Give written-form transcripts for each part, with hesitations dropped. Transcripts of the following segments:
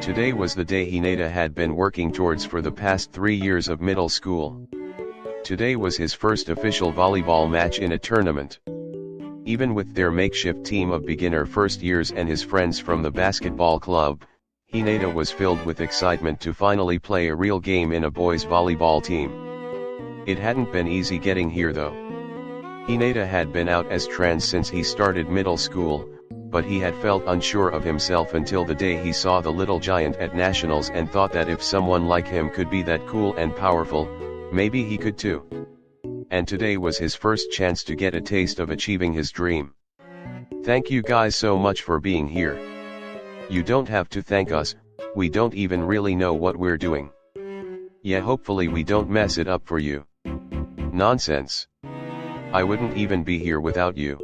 Today was the day Hinata had been working towards for the past 3 years of middle school. Today was his first official volleyball match in a tournament. Even with their makeshift team of beginner first years and his friends from the basketball club, Hinata was filled with excitement to finally play a real game in a boys' volleyball team. It hadn't been easy getting here though. Hinata had been out as trans since he started middle school, but he had felt unsure of himself until the day he saw the little giant at nationals and thought that if someone like him could be that cool and powerful, maybe he could too. And today was his first chance to get a taste of achieving his dream. Thank you guys so much for being here. You don't have to thank us, we don't even really know what we're doing. Yeah, hopefully we don't mess it up for you. Nonsense. I wouldn't even be here without you.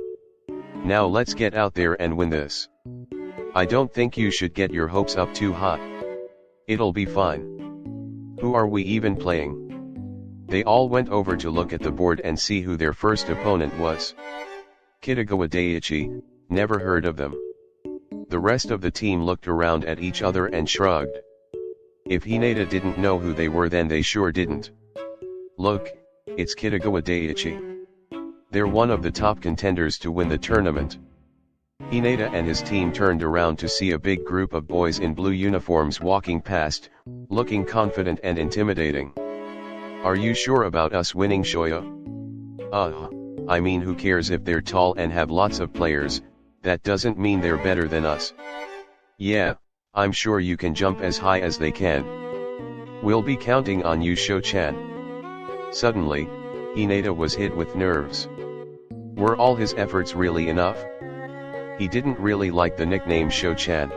Now let's get out there and win this. I don't think you should get your hopes up too high. It'll be fine. Who are we even playing? They all went over to look at the board and see who their first opponent was. Kitagawa Daiichi, never heard of them. The rest of the team looked around at each other and shrugged. If Hinata didn't know who they were, then they sure didn't. Look, it's Kitagawa Daiichi. They're one of the top contenders to win the tournament. Hinata and his team turned around to see a big group of boys in blue uniforms walking past, looking confident and intimidating. Are you sure about us winning, Shoya? I mean, who cares if they're tall and have lots of players, that doesn't mean they're better than us. Yeah, I'm sure you can jump as high as they can. We'll be counting on you, Sho-chan. Suddenly, Hinata was hit with nerves. Were all his efforts really enough? He didn't really like the nickname Sho-chan.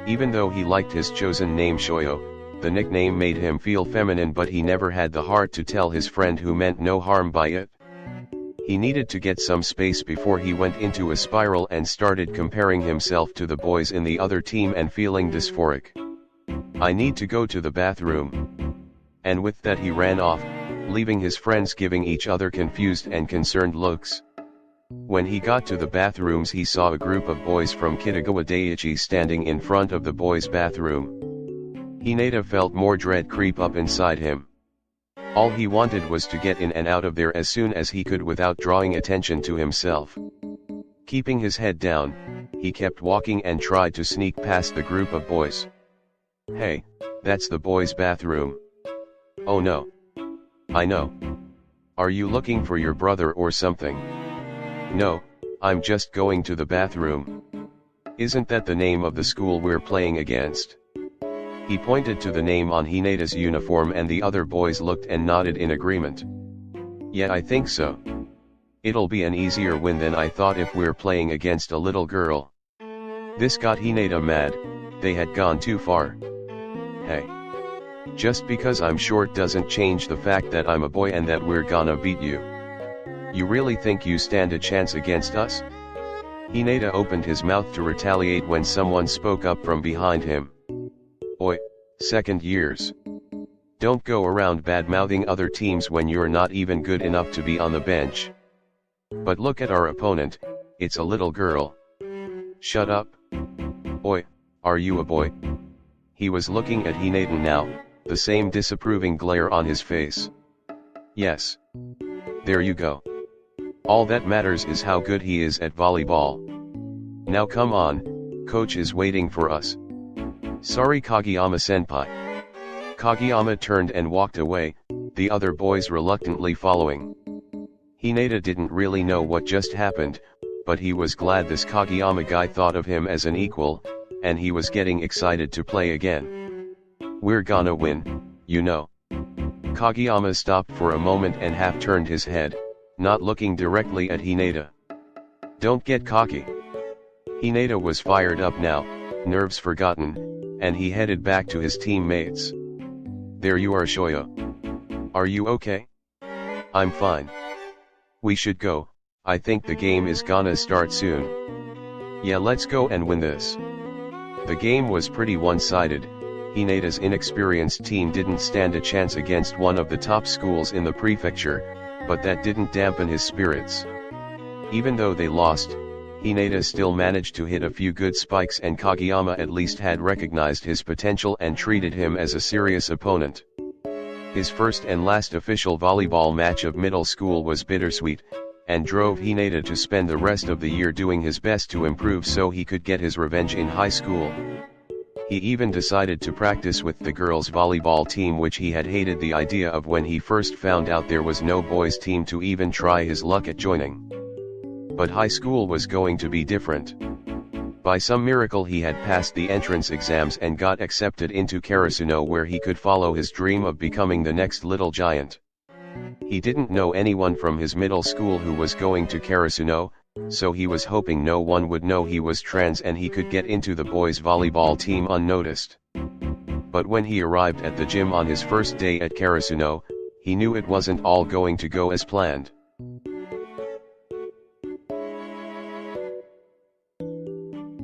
Even though he liked his chosen name Shoyo, the nickname made him feel feminine, but he never had the heart to tell his friend who meant no harm by it. He needed to get some space before he went into a spiral and started comparing himself to the boys in the other team and feeling dysphoric. I need to go to the bathroom. And with that he ran off, leaving his friends giving each other confused and concerned looks. When he got to the bathrooms, he saw a group of boys from Kitagawa Daiichi standing in front of the boys' bathroom. Hinata felt more dread creep up inside him. All he wanted was to get in and out of there as soon as he could without drawing attention to himself. Keeping his head down, he kept walking and tried to sneak past the group of boys. Hey, that's the boys' bathroom. Oh no. I know. Are you looking for your brother or something? No, I'm just going to the bathroom. Isn't that the name of the school we're playing against? He pointed to the name on Hinata's uniform and the other boys looked and nodded in agreement. Yeah, I think so. It'll be an easier win than I thought if we're playing against a little girl. This got Hinata mad, they had gone too far. Hey. Just because I'm short doesn't change the fact that I'm a boy and that we're gonna beat you. You really think you stand a chance against us? Hinata opened his mouth to retaliate when someone spoke up from behind him. Oi, second years. Don't go around bad-mouthing other teams when you're not even good enough to be on the bench. But look at our opponent, it's a little girl. Shut up. Oi, are you a boy? He was looking at Hinata now, the same disapproving glare on his face. Yes. There you go. All that matters is how good he is at volleyball. Now come on, coach is waiting for us. Sorry, Kageyama-senpai. Kageyama turned and walked away, the other boys reluctantly following. Hinata didn't really know what just happened, but he was glad this Kageyama guy thought of him as an equal, and he was getting excited to play again. We're gonna win, you know. Kageyama stopped for a moment and half turned his head, not looking directly at Hinata. Don't get cocky. Hinata was fired up now, nerves forgotten, and he headed back to his teammates. There you are, Shoya. Are you okay? I'm fine. We should go, I think the game is gonna start soon. Yeah, let's go and win this. The game was pretty one-sided. Hinata's inexperienced team didn't stand a chance against one of the top schools in the prefecture, but that didn't dampen his spirits. Even though they lost, Hinata still managed to hit a few good spikes, and Kageyama at least had recognized his potential and treated him as a serious opponent. His first and last official volleyball match of middle school was bittersweet, and drove Hinata to spend the rest of the year doing his best to improve so he could get his revenge in high school. He even decided to practice with the girls' volleyball team, which he had hated the idea of when he first found out there was no boys' team to even try his luck at joining. But high school was going to be different. By some miracle he had passed the entrance exams and got accepted into Karasuno, where he could follow his dream of becoming the next little giant. He didn't know anyone from his middle school who was going to Karasuno, so he was hoping no one would know he was trans and he could get into the boys' volleyball team unnoticed. But when he arrived at the gym on his first day at Karasuno, he knew it wasn't all going to go as planned.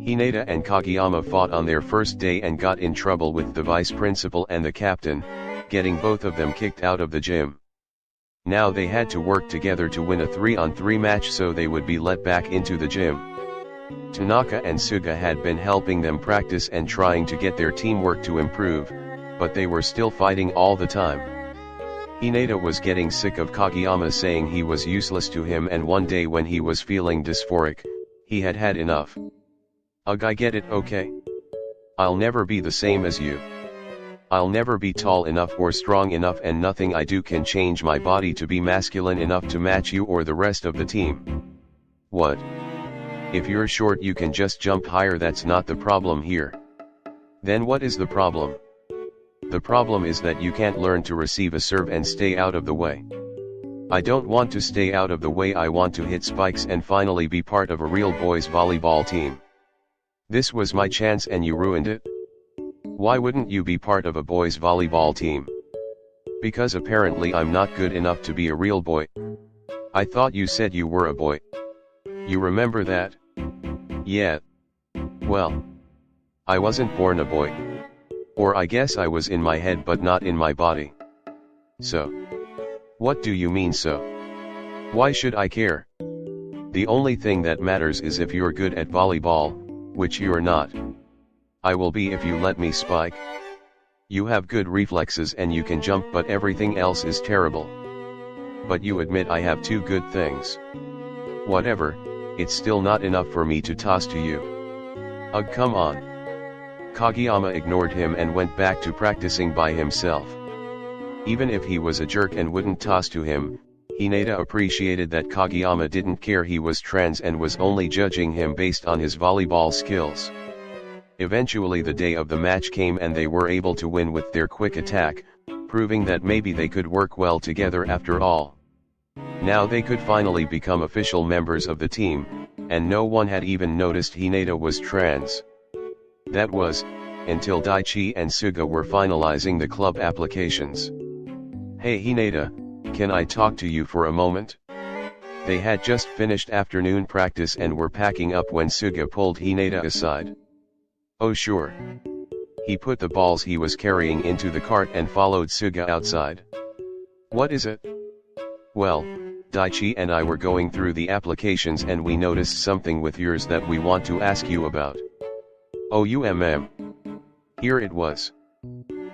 Hinata and Kageyama fought on their first day and got in trouble with the vice principal and the captain, getting both of them kicked out of the gym. Now they had to work together to win a 3-on-3 match so they would be let back into the gym. Tanaka and Suga had been helping them practice and trying to get their teamwork to improve, but they were still fighting all the time. Hinata was getting sick of Kageyama saying he was useless to him, and one day when he was feeling dysphoric, he had had enough. "Ugh, I get it, okay? I'll never be the same as you. I'll never be tall enough or strong enough, and nothing I do can change my body to be masculine enough to match you or the rest of the team." "What? If you're short you can just jump higher, that's not the problem here." "Then what is the problem?" "The problem is that you can't learn to receive a serve and stay out of the way." "I don't want to stay out of the way, I want to hit spikes and finally be part of a real boys volleyball team. This was my chance and you ruined it." "Why wouldn't you be part of a boys volleyball team?" "Because apparently I'm not good enough to be a real boy." "I thought you said you were a boy." "You remember that?" "Yeah. Well, I wasn't born a boy. Or I guess I was in my head but not in my body." "So? What do you mean so? Why should I care? The only thing that matters is if you're good at volleyball, which you're not." "I will be if you let me spike." "You have good reflexes and you can jump, but everything else is terrible." "But you admit I have two good things." "Whatever, it's still not enough for me to toss to you." "Ugh, come on." Kageyama ignored him and went back to practicing by himself. Even if he was a jerk and wouldn't toss to him, Hinata appreciated that Kageyama didn't care he was trans and was only judging him based on his volleyball skills. Eventually the day of the match came and they were able to win with their quick attack, proving that maybe they could work well together after all. Now they could finally become official members of the team, and no one had even noticed Hinata was trans. That was, until Daichi and Suga were finalizing the club applications. "Hey Hinata, can I talk to you for a moment?" They had just finished afternoon practice and were packing up when Suga pulled Hinata aside. "Oh sure." He put the balls he was carrying into the cart and followed Suga outside. "What is it?" "Well, Daichi and I were going through the applications and we noticed something with yours that we want to ask you about." "Oh, Here it was."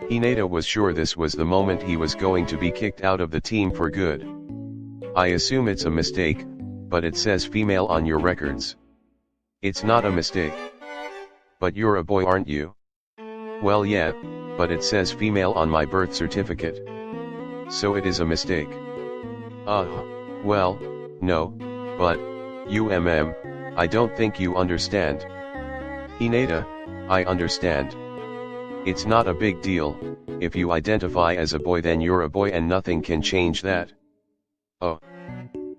Hinata was sure this was the moment he was going to be kicked out of the team for good. "I assume it's a mistake, but it says female on your records." "It's not a mistake." "But you're a boy, aren't you?" "Well yeah, but it says female on my birth certificate." "So it is a mistake." Well, no, but, I don't think you understand." "Hinata, I understand. It's not a big deal, if you identify as a boy then you're a boy and nothing can change that." "Oh.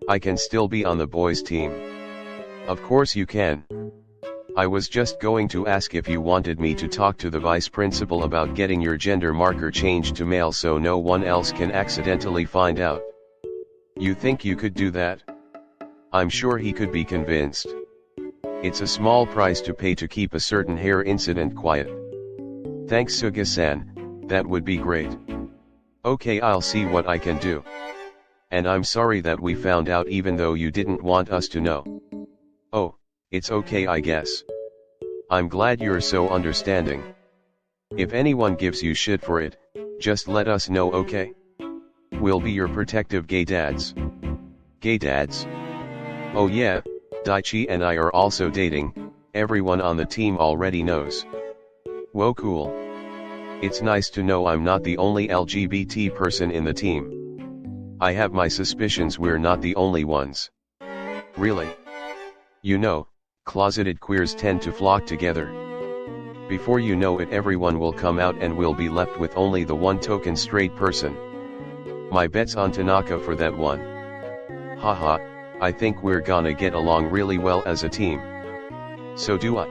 I can still be on the boys' team." "Of course you can. I was just going to ask if you wanted me to talk to the vice principal about getting your gender marker changed to male so no one else can accidentally find out." "You think you could do that?" "I'm sure he could be convinced. It's a small price to pay to keep a certain hair incident quiet." "Thanks Suga-san, that would be great." "Okay, I'll see what I can do. And I'm sorry that we found out even though you didn't want us to know." "Oh, It's okay I guess. I'm glad you're so understanding. If anyone gives you shit for it, just let us know, okay? We'll be your protective gay dads. Gay dads? Oh yeah, Daichi and I are also dating, everyone on the team already knows. Whoa, cool. It's nice to know I'm not the only LGBT person in the team. I have my suspicions we're not the only ones. Really? You know, closeted queers tend to flock together. Before you know it, everyone will come out and we'll be left with only the one token straight person. My bet's on Tanaka for that one. Haha, I think we're gonna get along really well as a team. So do I.